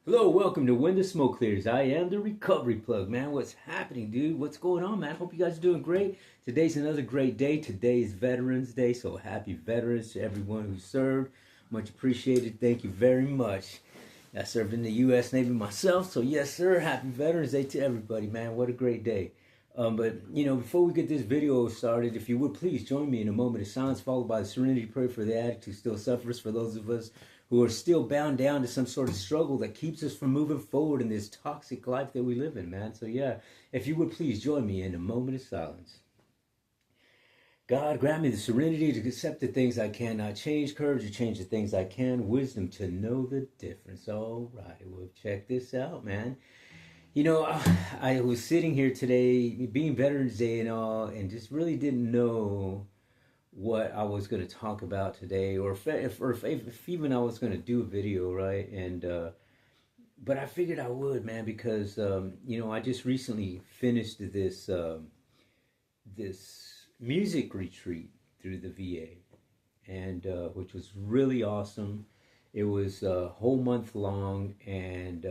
Hello, welcome to When the Smoke Clears. I am the recovery plug, man. What's happening, dude? What's going on, man? Hope you guys are doing great. Today's another great day. Today is Veterans Day, so happy veterans to everyone who served. Much appreciated. Thank you very much. I served in the U.S. Navy myself, so yes, sir. Happy Veterans Day to everybody, man. What a great day. But before we get this video started, if you would please join me in a moment of silence, followed by the serenity prayer for the addict who still suffers, for those of us who are still bound down to some sort of struggle that keeps us from moving forward in this toxic life that we live in, man. So yeah, if you would please join me in a moment of silence. God, grant me the serenity to accept the things I cannot change, courage to change the things I can, wisdom to know the difference. All right, well, check this out, man. I was sitting here today, being Veterans Day and all, and just really didn't know what I was going to talk about today, or if even I was going to do a video, right? But I figured I would, man, because I just recently finished this music retreat through the VA, and which was really awesome. It was a whole month long, and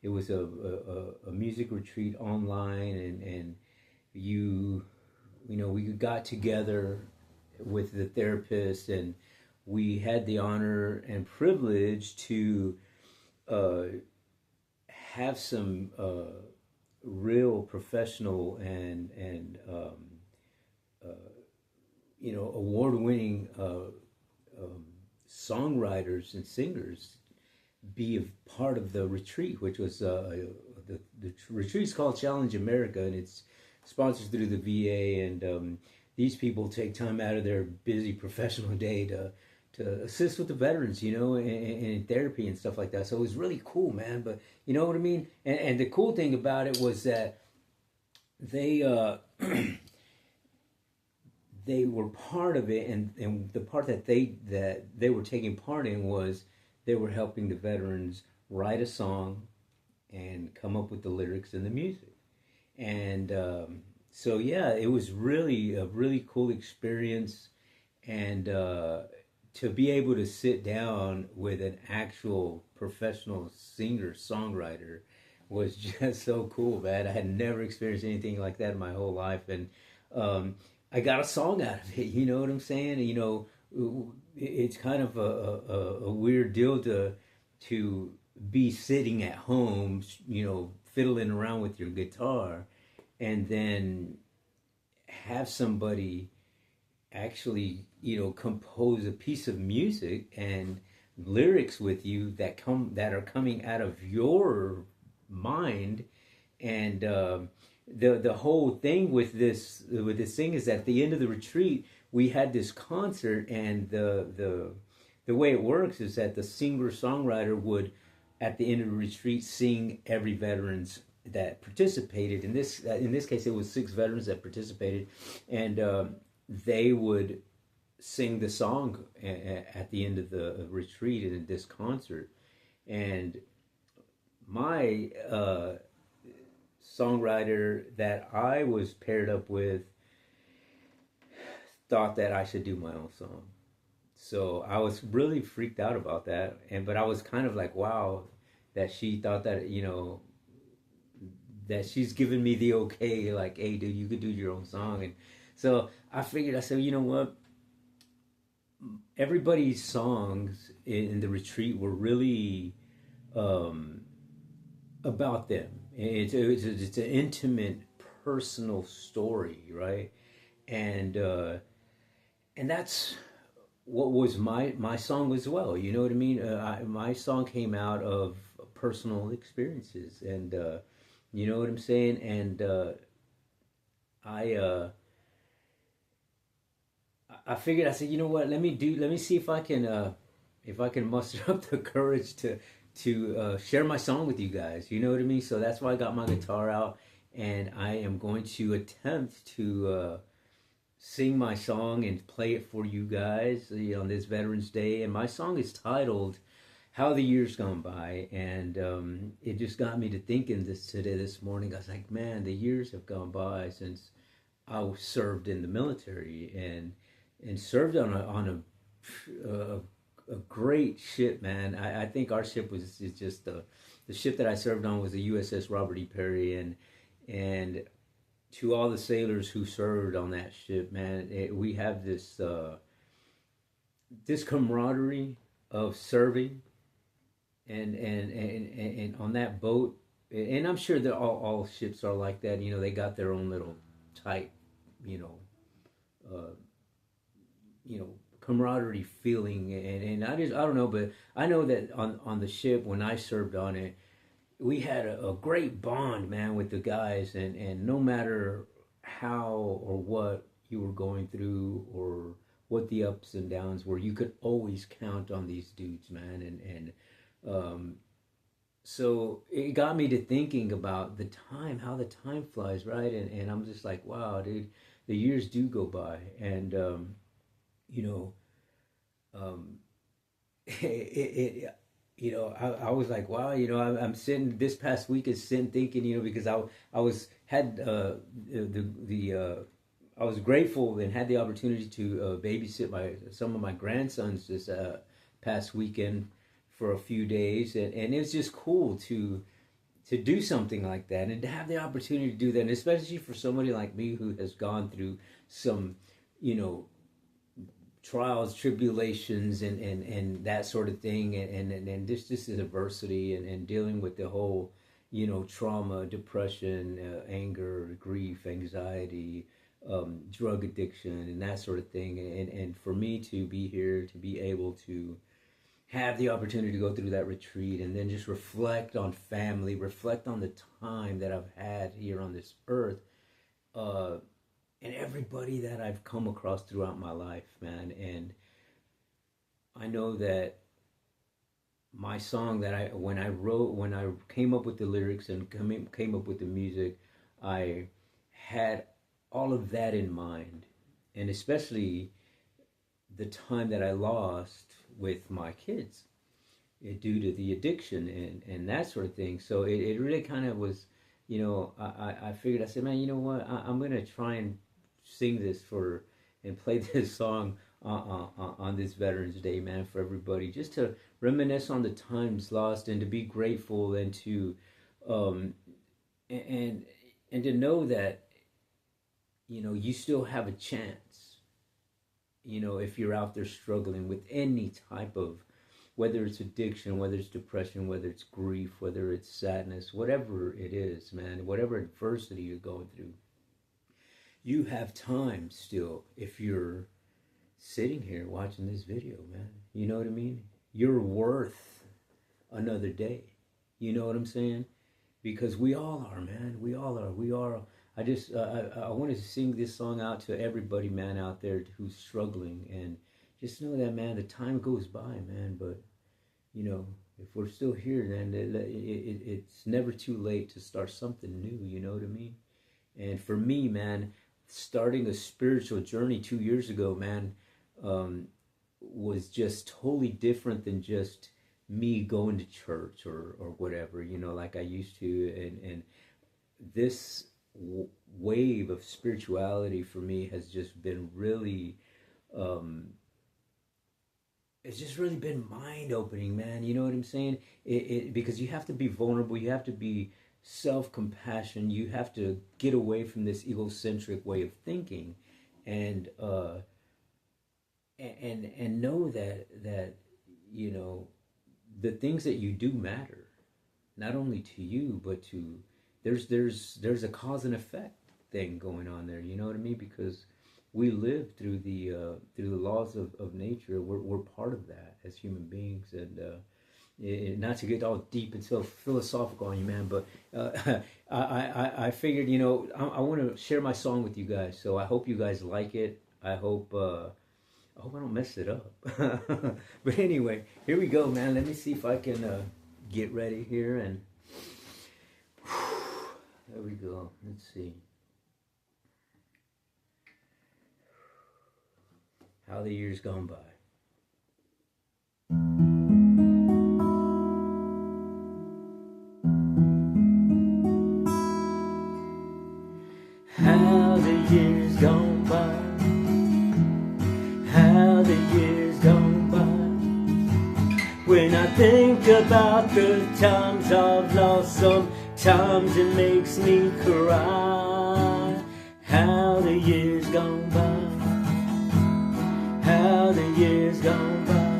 it was a music retreat online, and you we got together with the therapist, and we had the honor and privilege to uh, have some real professional and award-winning songwriters and singers be a part of the retreat, which was the retreat is called Challenge America, and it's sponsored through the VA. And these people take time out of their busy professional day to assist with the veterans, and in therapy and stuff like that. So it was really cool, man. But you know what I mean? And the cool thing about it was that they they were part of it, and the part that they were taking part in was they were helping the veterans write a song and come up with the lyrics and the music. And so yeah, it was really a really cool experience, and to be able to sit down with an actual professional singer songwriter was just so cool, man. I had never experienced anything like that in my whole life, and um, I got a song out of it. You know what I'm saying? It's kind of a weird deal to be sitting at home, fiddling around with your guitar, and then have somebody actually, compose a piece of music and lyrics with you that are coming out of your mind. And the whole thing with this thing is, at the end of the retreat we had this concert, and the way it works is that the singer songwriter would, at the end of the retreat, sing every veterans that participated. In this case, it was 6 veterans that participated, and they would sing the song at the end of the retreat in this concert. And my songwriter that I was paired up with thought that I should do my own song. So I was really freaked out about that, but I was kind of like, wow, that she thought that, that she's giving me the okay, like, hey, dude, you could do your own song. And so I said, you know what? Everybody's songs in the retreat were really um, about them. It's an intimate, personal story, right? And and that's what was my song as well. You know what I mean? My song came out of personal experiences, and you know what I'm saying. And I I figured, I said, you know what? Let me see if I can muster up the courage to share my song with you guys. You know what I mean? So that's why I got my guitar out, and I am going to attempt to sing my song and play it for you guys, on this Veterans Day. And my song is titled "How the Years Gone By," and it just got me to thinking this morning. I was like, man, the years have gone by since I served in the military, and served on a a great ship, man. I think our ship is just the ship that I served on was the USS Robert E. Perry, and to all the sailors who served on that ship, man, we have this camaraderie of serving, and on that boat, and I'm sure that all ships are like that. You know, they got their own little tight, you know, uh, camaraderie feeling, and I don't know, but I know that on the ship when I served on it, we had a great bond, man, with the guys, and no matter how or what you were going through or what the ups and downs were, you could always count on these dudes, man, and um, so it got me to thinking about the time, how the time flies, right? And I'm just like, wow, dude, the years do go by, and you know, um, it I was like, wow, I'm sitting this past week is sitting thinking, because I was had the I was grateful and had the opportunity to babysit some of my grandsons this past weekend for a few days, and it was just cool to do something like that and to have the opportunity to do that, and especially for somebody like me who has gone through some, you know, trials, tribulations, and that sort of thing, and this is adversity, and dealing with the whole, trauma, depression, anger, grief, anxiety, drug addiction, and that sort of thing, and for me to be here, to be able to have the opportunity to go through that retreat and then just reflect on family, reflect on the time that I've had here on this earth, uh, and everybody that I've come across throughout my life, man. And I know that my song that when I came up with the lyrics and came up with the music, I had all of that in mind, and especially the time that I lost with my kids, due to the addiction and that sort of thing. So it really kind of was, I figured, I said, man, you know what, I'm going to try and sing this and play this song on this Veterans Day, man, for everybody, just to reminisce on the times lost and to be grateful, and to um, and to know that you still have a chance, if you're out there struggling with any type of, whether it's addiction, whether it's depression, whether it's grief, whether it's sadness, whatever it is, man, whatever adversity you're going through, you have time still if you're sitting here watching this video, man. You know what I mean? You're worth another day. You know what I'm saying? Because we all are, man. We all are. We are. I wanted to sing this song out to everybody, man, out there who's struggling, and just know that, man, the time goes by, man. But if we're still here, then it's never too late to start something new. You know what I mean? And for me, man, starting a spiritual journey 2 years ago, man, was just totally different than just me going to church or whatever, like I used to. And this wave of spirituality for me has just been really, it's just really been mind opening, man. You know what I'm saying? Because you have to be vulnerable, you have to be self-compassion, you have to get away from this egocentric way of thinking, and know that the things that you do matter, not only to you but to, there's a cause and effect thing going on there. You know what I mean? Because we live through the laws of nature. We're part of that as human beings, and not to get all deep and so philosophical on you, man, but I figured, I want to share my song with you guys. So I hope you guys like it. I hope I don't mess it up. But anyway, here we go, man. Let me see if I can get ready here, and there we go. Let's see how the years gone by. How the years gone by, how the years gone by, think about the times I've lost, sometimes it makes me cry. How the years gone by, how the years gone by.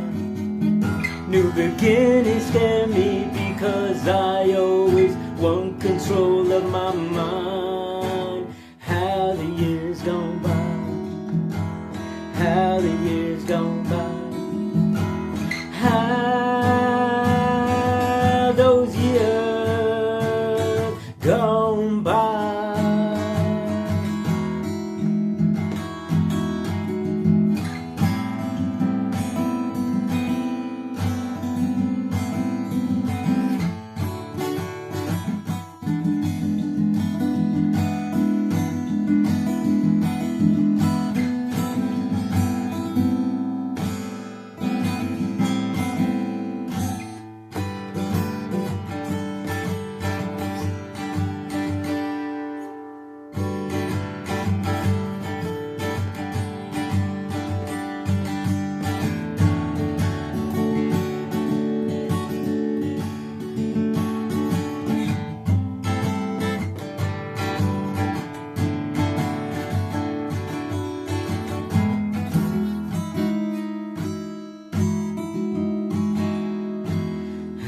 New beginnings scare me because I always want control of my mind. How the years gone by, how the years gone by. How those years gone by.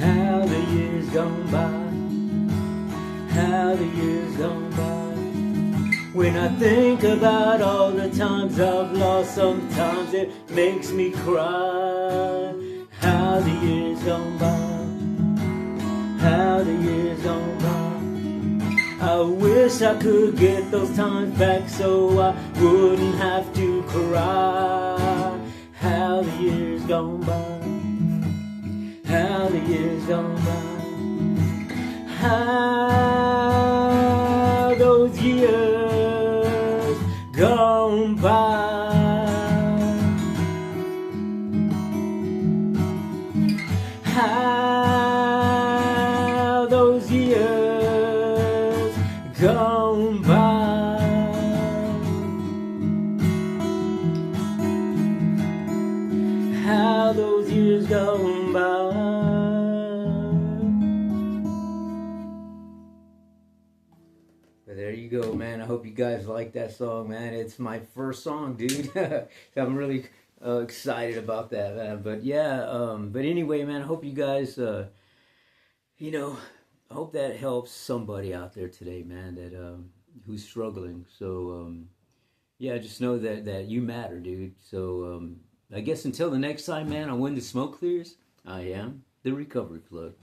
How the years gone by, how the years gone by. When I think about all the times I've lost, sometimes it makes me cry. How the years gone by, how the years gone by. I wish I could get those times back so I wouldn't have to cry. How the years gone by, how the years gone by. How those years gone by. How those years gone by. How those years gone by. But there you go, man. I hope you guys like that song, man. It's my first song, dude. I'm really excited about that, man. But yeah, but anyway, man, I hope you guys, I hope that helps somebody out there today, man, that who's struggling. So yeah, just know that you matter, dude. So I guess until the next time, man, on When the Smoke Clears, I am the Recovery Plug.